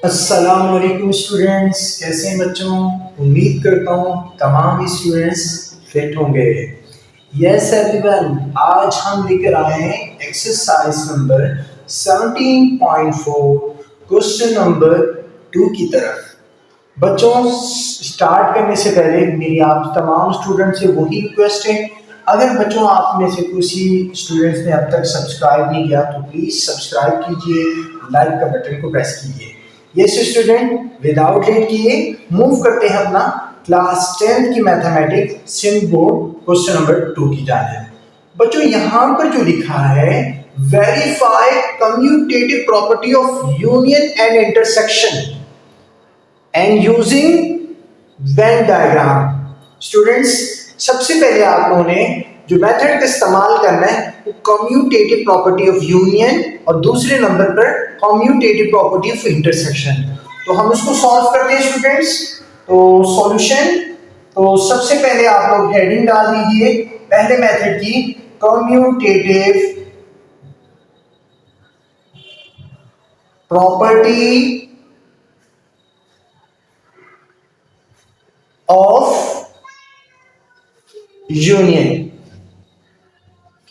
अस्सलाम वालेकुम स्टूडेंट्स, कैसे हैं बच्चों। उम्मीद करता हूँ तमाम स्टूडेंट्स फिट होंगे। यस एवरीवन, आज हम लेकर आए हैं एक्सरसाइज नंबर 17.4 क्वेश्चन नंबर 2 की तरफ। बच्चों, स्टार्ट करने से पहले मेरी आप तमाम स्टूडेंट से वही रिक्वेस्ट है, अगर बच्चों आप में से किसी स्टूडेंट्स ने अब तक सब्सक्राइब नहीं किया तो प्लीज सब्सक्राइब कीजिए, लाइक का बटन को प्रेस कीजिए। यस स्टूडेंट, विदाउट लेट किए मूव करते हैं अपना क्लास 10 की mathematics Sindh board question number 2 की जानिब। बच्चों यहाँ पर जो लिखा है, verify commutative property of union and intersection and using Venn diagram. Students, सबसे पहले आप लोगों ने जो मेथड का इस्तेमाल करना है वो कम्यूटेटिव प्रॉपर्टी ऑफ यूनियन और दूसरे नंबर पर कम्यूटेटिव प्रॉपर्टी ऑफ इंटरसेक्शन। तो हम उसको सॉल्व करते हैं स्टूडेंट्स। तो सॉल्यूशन, तो सबसे पहले आप लोग हेडिंग डाल दीजिए पहले मेथड की, commutative property of union.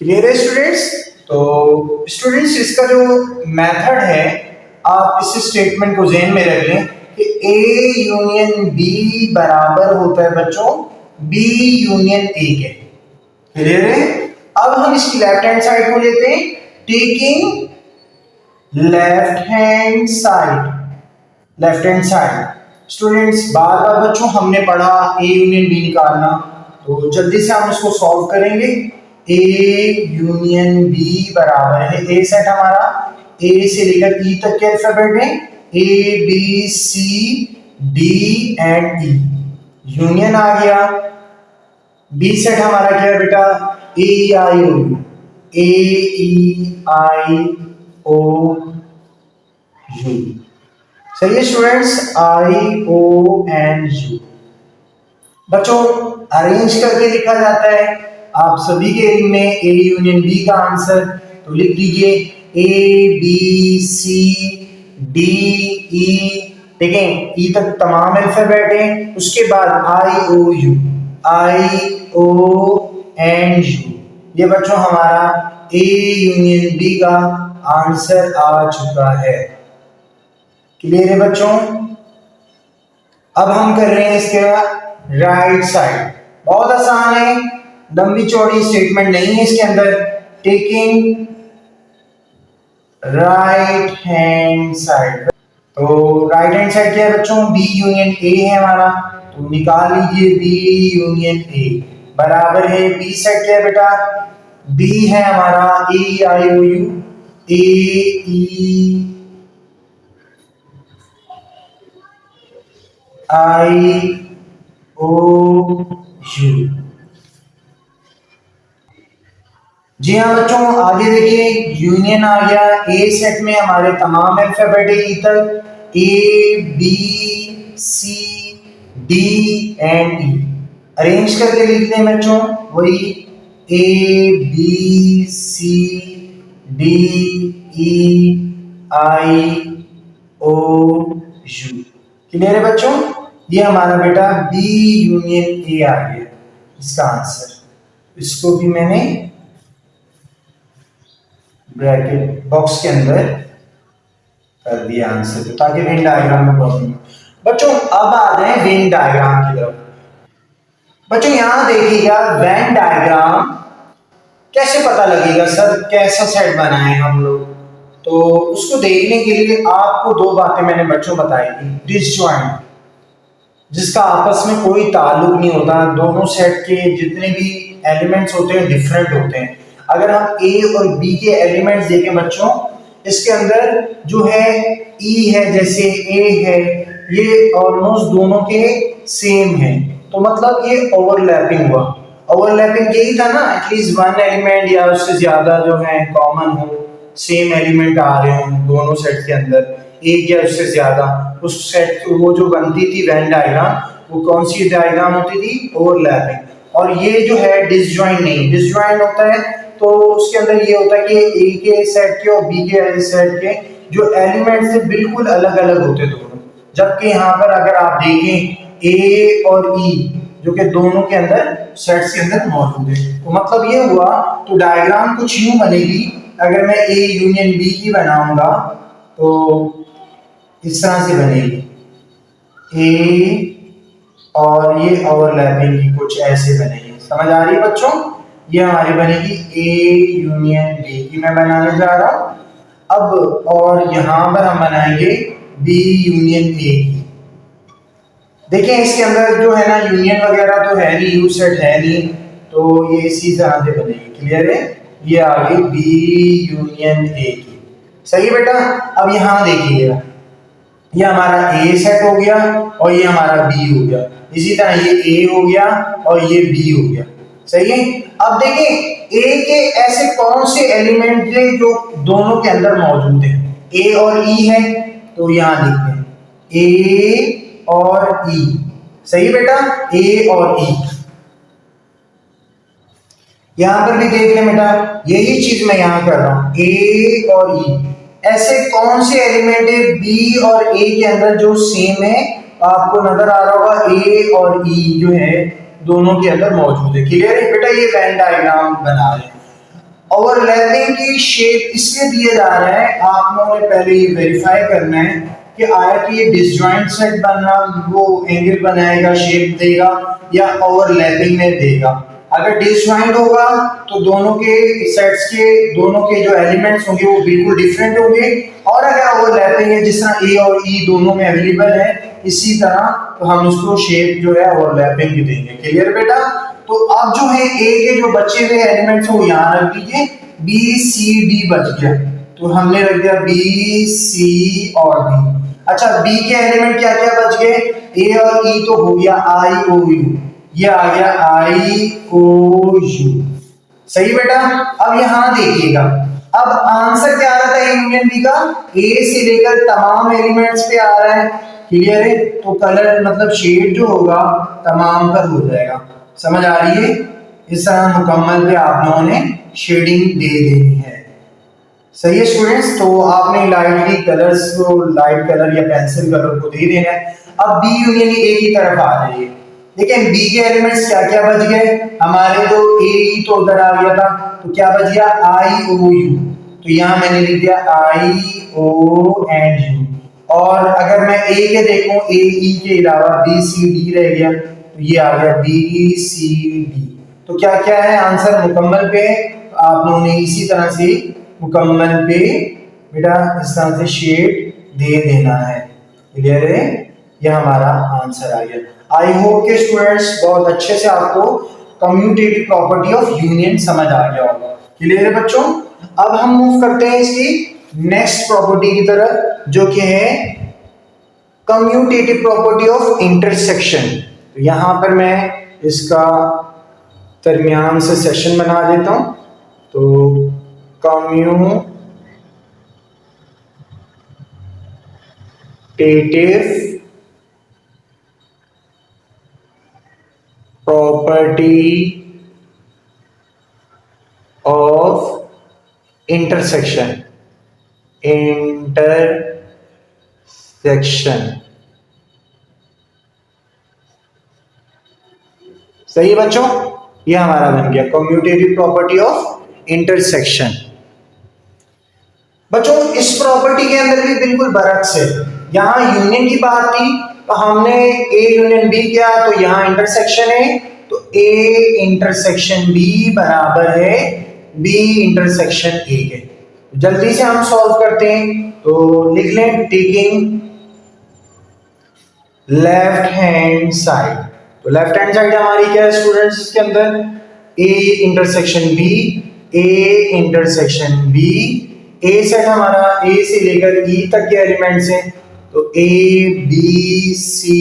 Clear है स्टूडेंट्स। तो स्टूडेंट्स, इसका जो मेथड है आप इस स्टेटमेंट को ज़हन में रख लें कि ए यूनियन बी बराबर होता है बच्चों बी यूनियन ए के। क्लियर है। अब हम इसकी लेफ्ट हैंड साइड को लेते हैं, taking left hand side. Students, बार बार बच्चों हमने पढ़ा ए यूनियन बी निकालना, तो जल्दी से हम इसको सॉल्व करेंगे। ए यूनियन बी बराबर है, ए सेट हमारा ए से लेकर ई तक के अल्फाबेट है, A B C D and E. Union आ गया। बी सेट हमारा क्या है बेटा, ए आई O U, A E I O U. सही है students, I O N U. बच्चों, अरेंज करके लिखा जाता है आप सभी के इल्म में ए यूनियन बी का आंसर, तो लिख दीजिए ए बी सी डी ई। ठीक है, ई तक तमाम अल्फाबेट हैं, उसके बाद I O U, I O N U. ये बच्चों हमारा ए यूनियन बी का आंसर आ चुका है। क्लियर है बच्चों। अब हम कर रहे हैं इसके बाद राइट साइड। बहुत आसान है, लंबी चौड़ी स्टेटमेंट नहीं है इसके अंदर। टेकिंग राइट हैंड साइड, तो राइट हैंड साइड क्या है बच्चों, बी यूनियन ए है हमारा, तो निकाल लीजिए बी यूनियन ए बराबर है बी सेट क्या है बेटा, बी है हमारा ए आई O U, A E I O you. जी हाँ बच्चों, आगे देखिए यूनियन आ गया, ए सेट में हमारे तमाम अल्फाबेट है ई तक, A B C D and E. Arrange करके लिखते हैं बच्चों वही, A B C D E I O U. Clear है बच्चों। ये हमारा बेटा बी यूनियन ए आ गया इसका आंसर। इसको भी मैंने ब्रैकेट बॉक्स के अंदर कर दिया आंसर, ताकि वेन डायग्राम में प्रॉब्लम। बच्चों, अब आ जाए वेन डायग्राम की तरफ। बच्चों यहां देखिएगा, वेन डायग्राम कैसे पता लगेगा सर, कैसा सेट बनाए हम लोग। तो उसको देखने के लिए आपको दो बातें मैंने बच्चों बताई थी। डिसजॉइंट, जिसका आपस में कोई ताल्लुक नहीं होता, दोनों सेट के जितने भी एलिमेंट्स होते हैं डिफरेंट होते हैं। अगर हम ए और बी के एलिमेंट्स देखें बच्चों, इसके अंदर जो है ई है, जैसे ए है, ये ऑलमोस्ट दोनों के सेम है, तो मतलब ये ओवरलैपिंग हुआ। ओवरलैपिंग यही था ना, एटलीस्ट वन एलिमेंट या उससे ज्यादा जो है कॉमन हो, सेम एलिमेंट आ रहे हो दोनों सेट के अंदर, एक या उससे ज्यादा। उस सेट वो जो बनती थी वेन डायग्राम, वो कौन सी डायग्राम होती थी, ओवरलैपिंग। और ये जो है डिसजॉइंट नहीं, डिसजॉइंट होता है तो उसके अंदर ये होता है कि ए के सेट के और बी के सेट के जो एलिमेंट से बिल्कुल अलग अलग होते दोनों, जबकि यहाँ पर अगर आप देखें ए और ई जो कि दोनों के अंदर सेट्स के अंदर मौजूद है। तो मतलब ये हुआ, तो डायग्राम कुछ यूं बनेगी, अगर मैं ए यूनियन बी की बनाऊंगा तो इस तरह से बनेगी, ए और ये ओवरलैपिंग की कुछ ऐसे बनेगी। समझ आ रही है बच्चों? ये हमारी बनेगी ए यूनियन बी की मैं बनाने जा रहा हूं अब, और यहां पर हम बनाएंगे बी यूनियन ए की। देखिए इसके अंदर जो है ना यूनियन वगैरह तो है नहीं, यू सेट है नहीं, तो ये इसी तरह से बनेगी। क्लियर है? ये आ गई बी यूनियन ए की। सही है बेटा? अब यहां देखिएगा, ये हमारा ए सेट हो गया और ये हमारा बी हो गया, इसी तरह ये ए हो गया और ये बी हो गया। सही है? अब देखें ए के ऐसे कौन से एलिमेंट थे जो दोनों के अंदर मौजूद है। ए और ई है, तो यहां लिखते हैं ए और ई। सही बेटा? ए और ई। यहां पर भी देख लें बेटा, यही चीज मैं यहां कर रहा हूं, ए और ई। ऐसे कौन से एलिमेंट है बी और ए के अंदर जो सेम है? आपको नजर आ रहा होगा ए और ई जो है दोनों के अंदर मौजूद है। क्लियर है बेटा? ये वेन डायग्राम बना रहे हैं। ओवरलैपिंग की शेप इसलिए दिए जा रहा है, आप लोगों ने पहले ये वेरीफाई करना है कि आया कि ये डिसजॉइंट सेट बनना वो एंगल बनाएगा, शेप देगा, या ओवरलैपिंग में देगा। अगर डिसजॉइंट होगा तो दोनों के सेट्स के दोनों के जो एलिमेंट्स होंगे वो बिल्कुल डिफरेंट होंगे, और अगर ओवरलैपिंग है जिस तरह ए और ई दोनों में अवेलेबल है इसी तरह, तो हम उसको शेप जो है ओवरलैपिंग भी देंगे। क्लियर बेटा? तो अब जो है ए के जो बचे हुए एलिमेंट्स वो यहाँ रख दीजिए, बी सी डी बच गया, तो हमने रख दिया बी सी और डी। अच्छा बी के एलिमेंट क्या क्या बच गए? ए और ई तो हो गया आई ओ यू, ये आ गया आई ओ यू। सही बेटा? अब यहां देखिएगा, अब आंसर क्या आ रहा था यूनियन बी का? ए से लेकर तमाम एलिमेंट्स पे आ रहा है। क्लियर है? तो कलर मतलब शेड जो होगा तमाम पर हो जाएगा। समझ आ रही है? इस तरह मुकम्मल पे आप लोगों ने शेडिंग दे देनी है। सही है स्टूडेंट्स? तो आपने लाइटली कलर्स को, लाइट कलर या पेंसिल कलर को दे देना है। अब बी यूनियन ए की तरफ आ जाइए। देखिए बी के एलिमेंट्स क्या क्या बच गए हमारे, तो ए तो उधर आ गया था, तो क्या बच गया? आई ओ यू, तो यहां मैंने लिख दिया आई ओ एंड यू। और अगर मैं ए के देखूं, ए ई के अलावा बी सी डी रह गया, तो ये आ गया बी सी डी। तो क्या क्या है आंसर मुकम्मल पे? आप लोगों ने इसी तरह से मुकम्मल पे बेटा इस तरह से शेड दे देना है। क्लियर है? यह हमारा आंसर आ गया। आई होप के स्टूडेंट्स बहुत अच्छे से आपको कम्यूटेटिव प्रॉपर्टी ऑफ यूनियन समझ आ गया होगा। क्लियर है बच्चों? अब हम मूव करते हैं इसकी नेक्स्ट प्रॉपर्टी की तरफ, जो कि है कम्यूटेटिव प्रॉपर्टी ऑफ इंटरसेक्शन। तो यहां पर मैं इसका दरमियान से सेक्शन बना देता हूं, तो कम्यूटेटिव प्रॉपर्टी ऑफ इंटरसेक्शन। सही है बच्चों? ये हमारा बन गया कम्यूटेटिव प्रॉपर्टी ऑफ इंटरसेक्शन। बच्चों इस प्रॉपर्टी के अंदर भी बिल्कुल बरक्स है। यहां यूनियन की बात थी तो हमने ए यूनियन बी किया, तो यहां इंटरसेक्शन है, तो ए इंटरसेक्शन बी बराबर है बी इंटरसेक्शन ए के। जल्दी से हम सॉल्व करते हैं, तो लिख लें टेकिंग लेफ्ट हैंड साइड। तो लेफ्ट हैंड साइड हमारी क्या है स्टूडेंट्स? इसके अंदर A intersection B, A intersection B, A set हमारा ए से लेकर ई तक के एलिमेंट्स हैं, तो ए बी सी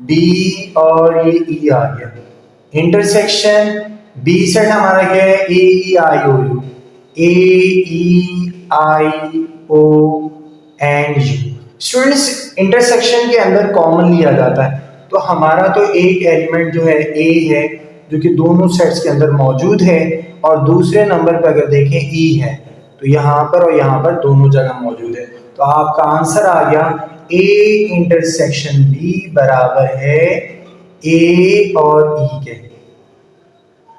डी और ये ई आ गया। इंटरसेक्शन बी सेट हमारा क्या है? A E I O U, A E I O and U. Students intersection के अंदर कॉमन लिया जाता है, तो हमारा तो एक एलिमेंट जो है ए है जो कि दोनों सेट्स के अंदर मौजूद है, और दूसरे नंबर पर अगर देखें ई है, तो यहाँ पर और यहाँ पर दोनों जगह मौजूद है। तो आपका आंसर आ गया ए इंटरसेक्शन बी बराबर है ए और ई के।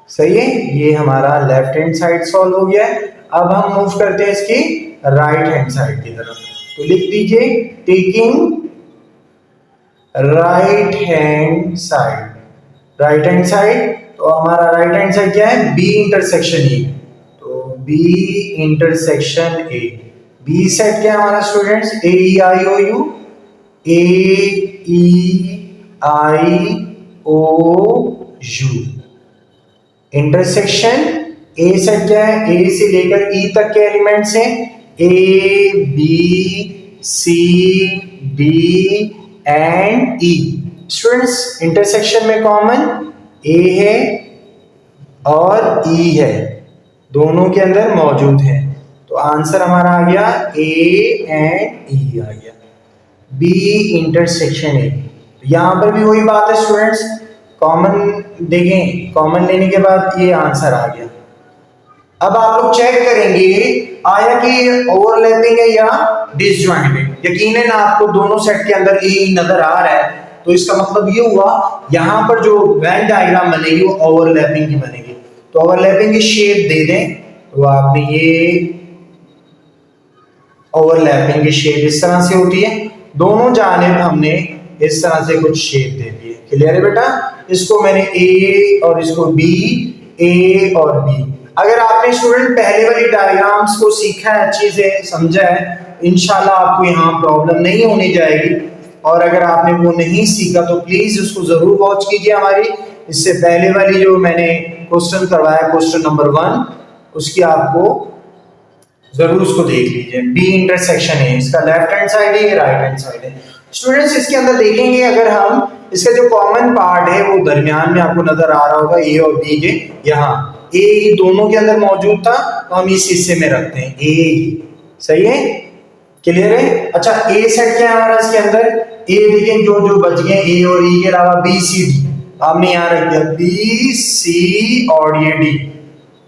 सही है, ये हमारा लेफ्ट हैंड साइड सॉल्व हो गया है। अब हम मूव करते हैं इसकी राइट हैंड साइड की तरफ। तो लिख दीजिए taking right hand side. Right hand side, तो हमारा राइट हैंड साइड क्या है, बी इंटरसेक्शन ए। तो B intersection A, B set क्या है हमारा students, A E I O U, A E I O U. Intersection A set क्या है, ए से लेकर ई तक के एलिमेंट्स हैं, A B C D and E. Students intersection में कॉमन ए है और ई है, दोनों के अंदर मौजूद है। तो आंसर हमारा आ गया ए एंड ई आ गया, बी इंटरसेक्शन ए। यहां पर भी वही बात है स्टूडेंट्स, कॉमन देखें, कॉमन लेने के बाद ये आंसर आ गया। अब आप लोग चेक करेंगे आया कि ओवरलैपिंग है या डिसजॉइंट है। यकीनन आपको दोनों सेट के अंदर ए नजर आ रहा है, तो इसका मतलब ये हुआ यहां पर जो वेन डायग्राम बनेगी वो ओवरलैपिंग की बनेगी। तो ओवरलैपिंग की शेप दे दें, तो आपने ये ओवरलैपिंग की शेप इस तरह से होती है, दोनों जानिब हमने इस तरह से कुछ शेप दे दी है। क्लियर है बेटा, इसको मैंने ए और इसको बी, ए और बी। अगर आपने स्टूडेंट पहले वाली डायग्राम्स को सीखा है, अच्छी से समझा है, इंशाल्लाह आपको यहाँ प्रॉब्लम नहीं होने जाएगी। और अगर आपने वो नहीं सीखा तो प्लीज उसको जरूर वॉच कीजिए हमारी इससे पहले वाली जो मैंने क्वेश्चन करवाया, क्वेश्चन नंबर 1, उसकी आपको जरूर उसको देख लीजिए। बी इंटरसेक्शन है, इसका लेफ्ट हैंड साइड है, राइट हैंड साइड है। स्टूडेंट्स इसके अंदर देखेंगे, अगर हम इसका जो कॉमन पार्ट है वो दरमियान में आपको नजर आ रहा होगा ए और बी के, यहाँ ए दोनों के अंदर मौजूद था, तो हम इस हिस्से में रखते हैं ए। सही है, क्लियर है। अच्छा ए सेट क्या है हमारा इसके अंदर, ए देखें जो जो बच गए ए और ई के अलावा बी सी डी, आपने यहाँ रख दिया बी सी और ये डी।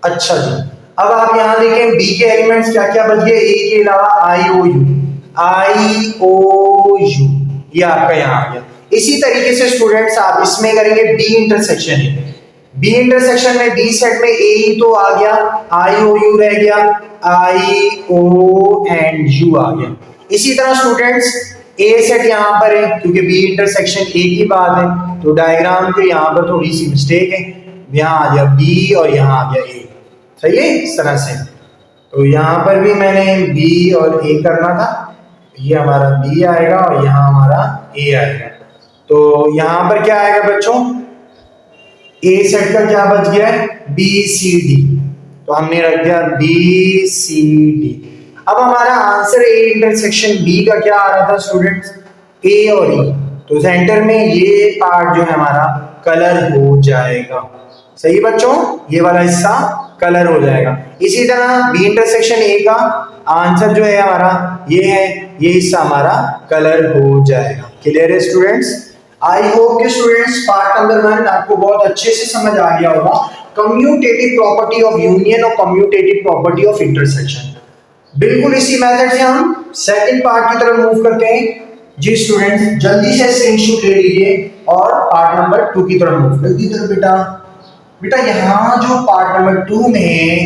अच्छा जी, अब आप यहाँ देखें बी के एलिमेंट्स क्या क्या बच गए, ए के अलावा आई O U, I O you, ये आपका यहाँ आ गया। इसी तरीके से स्टूडेंट्स आप इसमें करेंगे बी इंटरसेक्शन है, बी इंटरसेक्शन में बी सेट में ए ही तो आ गया, आई ओ यू रह गया, आई ओ एंड यू आ गया। इसी तरह स्टूडेंट्स ए सेट यहाँ पर है, क्योंकि बी इंटरसेक्शन ए की बात है, तो डायग्राम के यहाँ पर थोड़ी सी मिस्टेक है, यहाँ आ गया बी और यहाँ आ गया ए। सही है, इस तरह से। तो यहाँ पर भी मैंने बी और ए करना था, ये हमारा बी आएगा और यहाँ हमारा ए आएगा। तो यहाँ पर क्या आएगा बच्चों, ए सेट का क्या बच गया है, बी सी डी, तो हमने रख दिया बी सी डी। अब हमारा आंसर ए इंटरसेक्शन बी का क्या आ रहा था स्टूडेंट्स, ए और ई, तो सेंटर में ये पार्ट जो है हमारा कलर हो जाएगा। सही बच्चों, ये वाला हिस्सा कलर हो जाएगा। इसी तरह बी इंटरसेक्शन ए का आंसर जो है हमारा ये है, ये हिस्सा हमारा कलर हो जाएगा। क्लियर है स्टूडेंट्स, आई होप कि स्टूडेंट्स पार्ट नंबर 1 आपको बहुत अच्छे से समझ आ गया होगा, कम्यूटेटिव प्रॉपर्टी ऑफ यूनियन और कम्यूटेटिव प्रॉपर्टी ऑफ इंटरसेक्शन। बिल्कुल इसी मेथड से हम सेकंड पार्ट की तरफ मूव करते हैं। जी स्टूडेंट्स जल्दी से स्क्रीनशॉट ले लीजिए और पार्ट नंबर 2 की तरफ मूव कर दीजिए। बेटा यहाँ जो पार्ट नंबर 2 में है,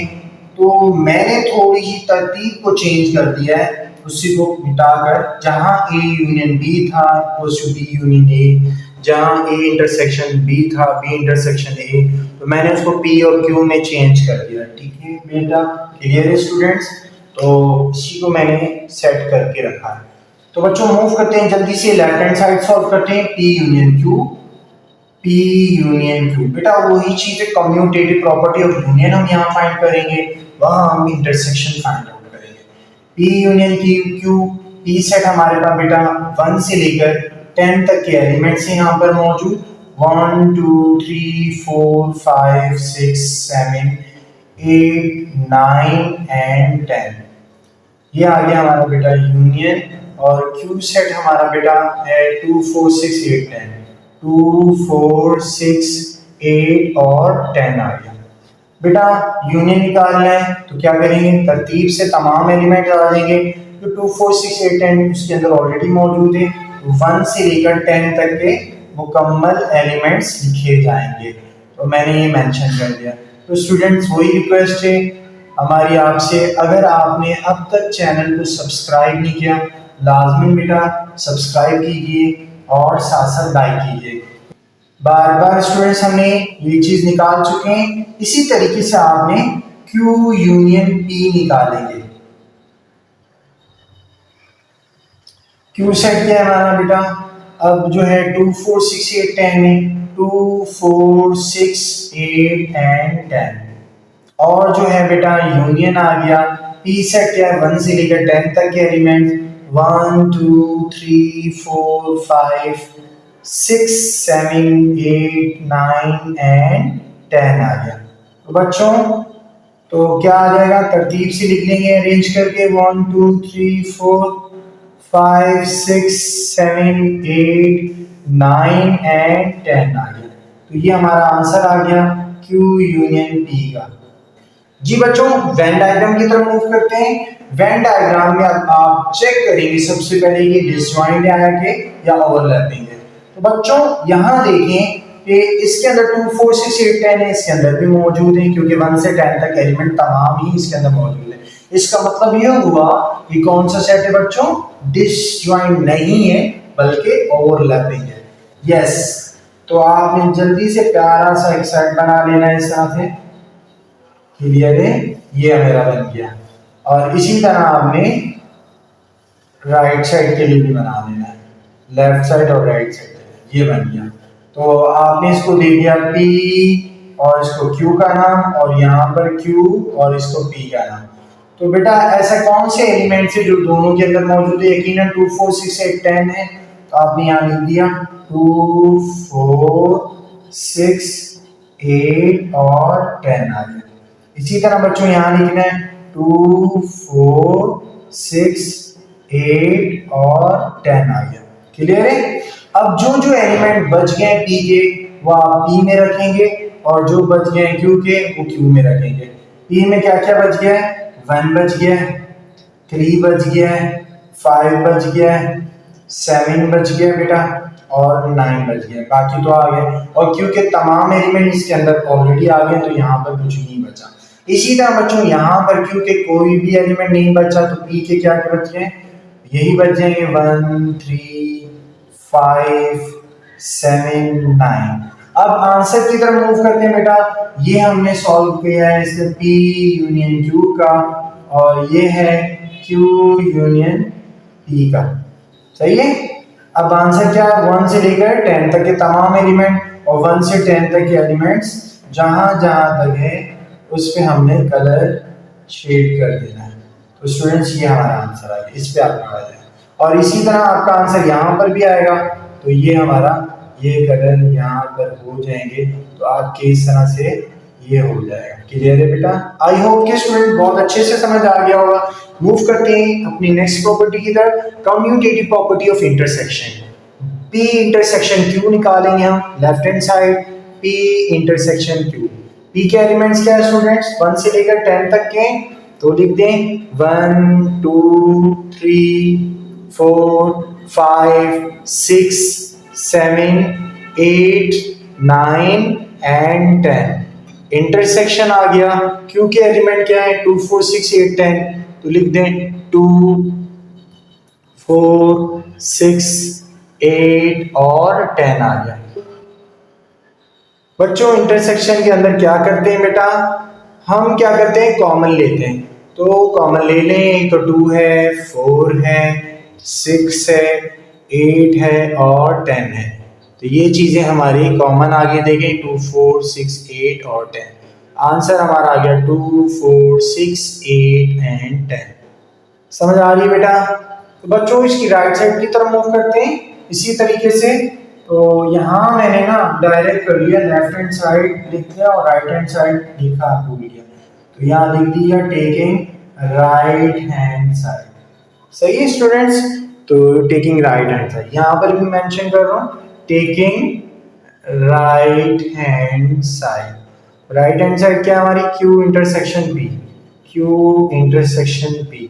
तो मैंने थोड़ी ही तरतीब को चेंज कर दिया है, उसी को मिटाकर जहां ए यूनियन बी था उस बी यूनियन ए, जहां ए इंटरसेक्शन बी था बी इंटरसेक्शन ए, तो मैंने उसको पी और क्यू में चेंज कर दिया। ठीक है बेटा, क्लियर है स्टूडेंट्स, तो इसी को मैंने सेट करके रखा है। तो बच्चों मूव करते हैं जल्दी से, लेफ्ट हैंड साइड सॉल्व करते हैं, P union Q, P union Q. बेटा वही चीज है, कम्यूटेटिव प्रॉपर्टी ऑफ यूनियन हम यहाँ फाइंड करेंगे, वहां हम इंटरसेक्शन फाइंड आउट करेंगे। P union Q, P set हमारे पास बेटा 1 से लेकर 10 तक के एलिमेंट्स हैं यहाँ पर मौजूद, 1 2 3 4 5 6 7 8 9 एंड 10। ये आ गया हमारा बेटा यूनियन, और क्यू सेट हमारा बेटा है 2 4 6 8 10, 2 4 6 8 और 10 आ गया। बेटा यूनियन निकालना है तो क्या करेंगे, तरतीब से तमाम एलिमेंट आ जाएंगे, तो 2 4 6 8 10 उसके अंदर ऑलरेडी मौजूद है। 1 से लेकर 10 तक के मुकम्मल एलिमेंट्स लिखे जाएंगे, तो मैंने ये मेंशन कर दिया। तो स्टूडेंट्स वही रिक्वेस्ट है हमारी आपसे, अगर आपने अब तक चैनल को सब्सक्राइब नहीं किया लाजमी बेटा सब्सक्राइब कीजिए और साथ साथ लाइक कीजिए। बार बार स्टूडेंट्स हमने ये चीज निकाल चुके हैं, इसी तरीके से आपने Q यूनियन P निकालेंगे। Q सेट क्या है हमारा बेटा, अब जो है 2 4 6 8 10 है, 2 4 6 8 एंड 10, और जो है बेटा यूनियन आ गया। P सेट क्या है, 1 से लेकर 10 तक के एलिमेंट, 1 2 3 4 5 6 7 8 9 एंड 10 आ गया। तो बच्चों तो क्या आ जाएगा, तरतीब से लिख लेंगे अरेंज करके, 1 2 3 4 5 6 7 8 9 एंड 10 आ गया। तो ये हमारा आंसर आ गया Q यूनियन P का। जी बच्चों वेन डायग्राम की तरफ मूव करते हैं। वेन डायग्राम में अब आप चेक करेंगे सबसे पहले ये डिसजॉइंट है कि या ओवरलैपिंग है। तो बच्चों यहाँ देखें कि इसके अंदर 2 4 6 8 10 है, इसके अंदर भी मौजूद है क्योंकि 1 से 10 तक एलिमेंट तमाम ही इसके अंदर मौजूद है। इसका मतलब ये हुआ कि कौन सा सेट है बच्चों, डिसजॉइंट नहीं है बल्कि ओवरलैपिंग है। यस, तो आपने जल्दी से प्यारा सा एक सेट बना लेना है इस तरह से, क्लियर है, ये मेरा बन गया। और इसी तरह आपने राइट साइड के लिए भी बना लेना है, लेफ्ट साइड और राइट साइड, ये बन गया। तो आपने इसको दे दिया P और इसको Q का नाम, और यहाँ पर Q और इसको P का नाम। तो बेटा ऐसा कौन से एलिमेंट है जो दोनों के अंदर मौजूद है, यकीनन 2 4 6 8 10 है, तो आपने यहाँ लिख दिया 2 4 6 8 और 10 आ गया। इसी तरह बच्चों यहाँ लिखना है 2 4 6 8 और 10 आ गया। क्लियर है। अब जो जो एलिमेंट बच गए P के वो आप P में रखेंगे, और जो बच गए Q के वो Q में रखेंगे। P में क्या क्या बच गया है, 1 बच गया है, 3 बच गया है, 5 बच गया है, 7 बच गया बेटा, और 9 बच गया, बाकी तो आ गए। और Q के तमाम एलिमेंट इसके अंदर ऑलरेडी आ गए, तो यहाँ पर कुछ नहीं बचा। इसी तरह बच्चों यहाँ पर Q के कोई भी एलिमेंट नहीं बचा, तो P के क्या क्या बच गए, यही बच जाएंगे 1 3 5 7 9। अब आंसर की तरफ मूव करते हैं बेटा। ये हमने सॉल्व किया है इसके P यूनियन Q का, और ये है Q यूनियन P का, सही है। अब आंसर क्या है, 1 से लेकर 10 तक के तमाम एलिमेंट, और 1 से 10 तक के एलिमेंट्स जहां जहां तक है उस पे हमने कलर शेड कर देना है। तो स्टूडेंट्स ये हमारा आंसर आ गया, इस पे आपका आ जाएगा। और इसी तरह आपका आंसर यहाँ पर भी आएगा, तो ये हमारा ये कलर यहाँ पर हो जाएंगे, तो आपके इस तरह से ये हो जाएगा। क्लियर है बेटा। आई होप के स्टूडेंट बहुत अच्छे से समझ आ गया होगा। मूव करते हैं अपनी नेक्स्ट प्रॉपर्टी की तरफ, commutative property of intersection. P intersection Q निकालेंगे हम, left hand side P intersection Q। P के एलिमेंट्स क्या है स्टूडेंट्स, 1 से लेकर 10 तक के, तो लिख दें 1 2 3 4 5 6 7 8 9 एंड 10। इंटरसेक्शन आ गया, Q के एलिमेंट क्या है, 2 4 6 8 10, तो लिख दें 2 4 6 8 और 10 आ गया। बच्चों इंटरसेक्शन के अंदर क्या करते हैं बेटा, हम क्या करते हैं, कॉमन लेते हैं। तो कॉमन ले लें, तो 2 है, 4 है, 6 है, 8 है और 10 है। तो ये चीजें हमारी कॉमन आगे देखें, 2 4 6 8 और 10। आंसर हमारा आ गया 2 4 6 8 एंड 10। समझ आ रही है बेटा। तो बच्चों इसकी राइट साइड की तरफ मूव करते हैं इसी तरीके से। तो यहाँ मैंने ना डायरेक्ट कर लिया, लेफ्ट हैंड साइड लिख दिया और राइट हैंड साइड लिखा भूल गया, तो यहाँ लिख दिया टेकिंग राइट हैंड साइड। सही है स्टूडेंट्स। तो टेकिंग राइट हैंड साइड यहाँ पर भी मेंशन कर रहा हूँ, taking right hand side. Right hand side क्या हमारी, Q intersection P, Q intersection P।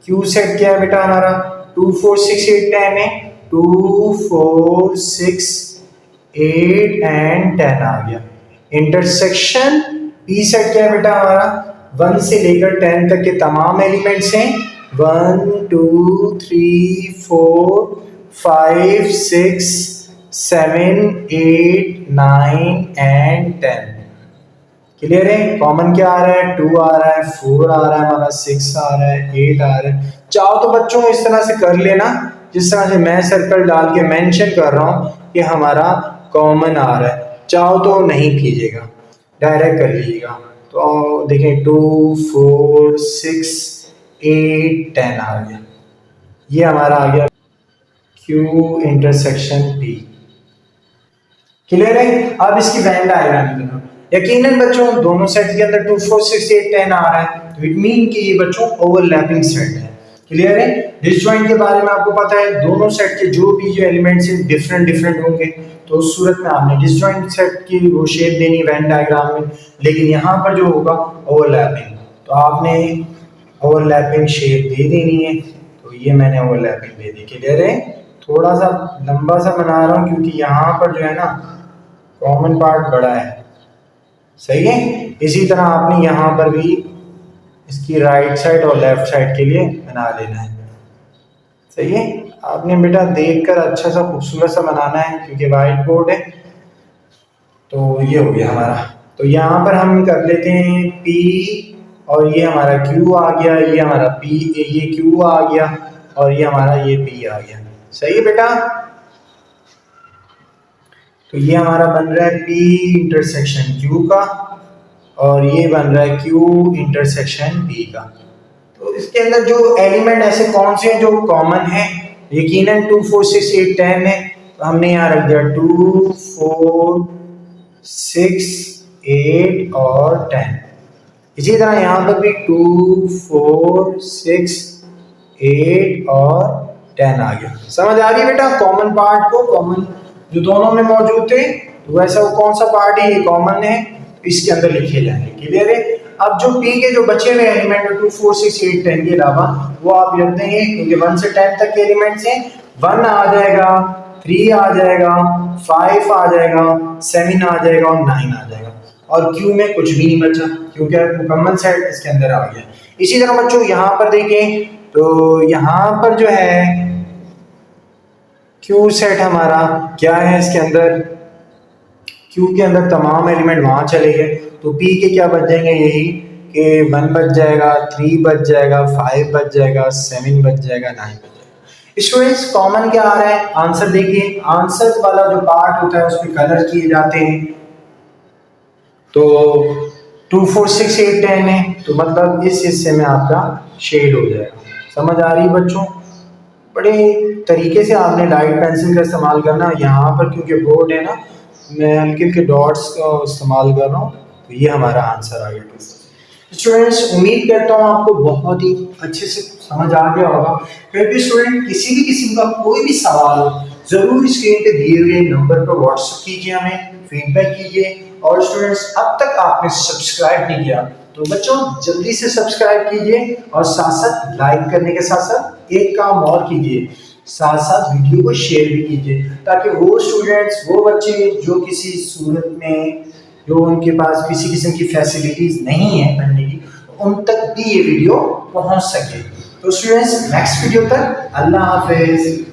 Q set क्या है बेटा हमारा 2 4 6 8 10 है, 2 4 6 8 एंड 10 आ गया। इंटरसेक्शन पी सेट क्या है बेटा हमारा 1 से लेकर 10 तक के तमाम एलिमेंट्स हैं, 1 2 3 4 5 6 7 8 9 एंड 10। क्लियर है? कॉमन क्या आ रहा है 2 आ रहा है, 4 आ रहा है हमारा, 6 आ रहा है, 8 आ रहा है। चाहो तो बच्चों इस तरह से कर लेना जिस तरह से मैं सर्कल डाल के मेंशन कर रहा हूँ कि हमारा कॉमन आ रहा है, चाहो तो नहीं कीजिएगा, डायरेक्ट कर लीजिएगा। तो देखें 2 4 6 8 10 आ गया, ये हमारा आ गया Q इंटरसेक्शन P। क्लियर है? अब इसकी वेन डायग्राम यकीनन बच्चों दोनों सेट के अंदर 2 4 6 8 10 आ रहा है, तो इट मीन कि ये बच्चों ओवरलैपिंग सेट है। क्लियर है? डिसजॉइंट के बारे में आपको पता है, दोनों सेट के जो भी जो एलिमेंट्स हैं डिफरेंट होंगे, तो उस सूरत में आपने डिसजॉइंट सेट की वो शेप देनी वेन डायग्राम में, लेकिन यहाँ पर जो होगा ओवरलैपिंग, तो आपने ओवरलैपिंग शेप दे देनी है। तो ये मैंने ओवरलैपिंग दे दी। क्लियर है? थोड़ा सा लंबा सा बना रहा हूँ क्योंकि यहाँ पर जो है ना कॉमन पार्ट बड़ा है, सही है। इसी तरह आपने यहाँ पर भी इसकी राइट साइड और लेफ्ट साइड के लिए बना लेना है, सही है। आपने बेटा देखकर अच्छा सा खूबसूरत सा बनाना है क्योंकि वाइट बोर्ड है। तो ये हो गया हमारा। तो यहाँ पर हम कर लेते हैं P और ये हमारा Q आ गया, ये हमारा P, ये Q आ गया और ये हमारा ये P आ गया, सही है बेटा। तो ये हमारा बन रहा है P इंटरसेक्शन Q का और ये बन रहा है Q इंटरसेक्शन P का। तो इसके अंदर जो एलिमेंट ऐसे कौन से हैं जो कॉमन है, यकीनन 2 4 6 8 10 है, तो हमने यहाँ रख दिया 2 4 6 8 और 10। इसी तरह यहाँ पर भी 2 4 6 8 और 10 आ गया। समझ आ रही है बेटा? कॉमन पार्ट को, कॉमन जो दोनों में मौजूद थे, तो वैसा वो कौन सा पार्ट है, ये कॉमन है, इसके अंदर लिखे जाएंगे। क्लियर है? अब जो P के जो बचे हुए एलिमेंट 2 4 6 8 10 के अलावा वो आप रख देंगे क्योंकि 1 से 10 तक के एलिमेंट्स हैं। 1 आ जाएगा, 3 आ जाएगा, 5 आ जाएगा, 7 आ जाएगा और 9 आ जाएगा, और Q में कुछ भी नहीं बचा क्योंकि मुकम्मल सेट इसके अंदर आ गया। इसी तरह बच्चों यहाँ पर देखें तो यहाँ पर जो है Q सेट हमारा क्या है, इसके अंदर Q के अंदर तमाम एलिमेंट वहां चले गए, तो P के क्या बच जाएंगे, यही कि 1 बच जाएगा, 3 बच जाएगा, 5 बच जाएगा, 7 बच जाएगा, 9 बच जाएगा। स्टूडेंट्स कॉमन क्या आ रहा है, आंसर देखिए। आंसर वाला जो पार्ट होता है उसमें कलर किए जाते हैं, तो 2 4 6 8 10 है, तो मतलब इस हिस्से में आपका शेड हो जाएगा। समझ आ रही है बच्चों? बड़े तरीके से आपने लाइट पेंसिल का इस्तेमाल करना। यहाँ पर क्योंकि बोर्ड है ना, मैं हल्के हल्के डॉट्स का इस्तेमाल कर रहा हूँ, तो ये हमारा आंसर आ गया। स्टूडेंट्स उम्मीद करता हूँ आपको बहुत ही अच्छे से समझ आ गया होगा। फिर भी स्टूडेंट किसी भी किस्म का कोई भी सवाल हो जरूर स्क्रीन पे दिए हुए नंबर पर व्हाट्सएप कीजिए, हमें फीडबैक कीजिए। और स्टूडेंट्स अब तक आपने सब्सक्राइब नहीं किया तो बच्चों जल्दी से सब्सक्राइब कीजिए और साथ साथ लाइक करने के साथ साथ एक काम और कीजिए, साथ साथ वीडियो को शेयर भी कीजिए ताकि वो स्टूडेंट्स, वो बच्चे जो किसी सूरत में, जो उनके पास किसी किस्म की फैसिलिटीज नहीं है पढ़ने की, उन तक भी ये वीडियो पहुंच सके। तो स्टूडेंट्स नेक्स्ट वीडियो तक अल्लाह हाफिज।